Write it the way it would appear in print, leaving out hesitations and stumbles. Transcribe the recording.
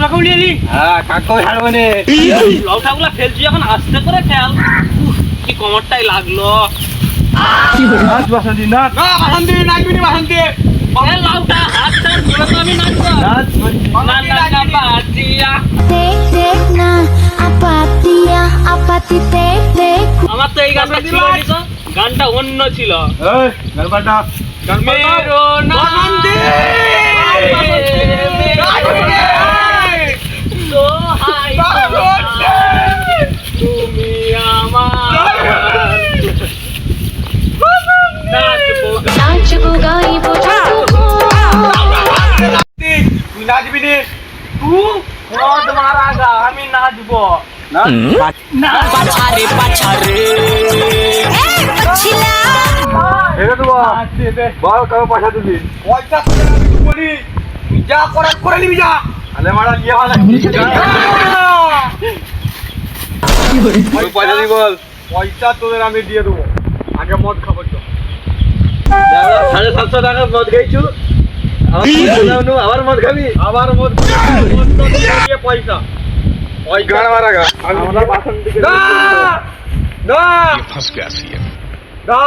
লাউটাকে উলিয়ে নি। হ্যাঁ কাকু হারবানে লাউটাগুলো ফেলছি এখন আস্তে করে ফেল। কি কমরটাই লাগলো। নাচ বাসন্তী নাচ না বাসন্তী নাচবি না বাসন্তী। এ লাউটা আচ্ছা বলে তো আমি নাচবো। নাচ না না না বাজিয়া। Tek tek na apatia apati tek tek আমার তো এই গানটা ছিল নি তো। গানটা অন্য ছিল। এই গলবাটা মেরো না বাসন্তী দোহাই তুমি আমার নাচবো nacho gaibo তুই নাচবি রে তুই মদ মারাগা আমি নাচবো না পাছারে পাছারে pachila এটা তো বল কবে পয়সা দিবি পয়সা তোদের আমি তো বলি তুই যা করার করে নিবি যা আলে মারা নিয়ে ভালো তুই পয়সা দিবি বল পয়সা তোদের আমি দিয়ে দেবো আগে মদ খাবো তো 750 টাকার মদ খাইছু আবার মদ খাবি আবার মদ মদ তো দিয়ে পয়সা ওই গান মারাগা আমরা বাসন দিকে না না फंस गया सी না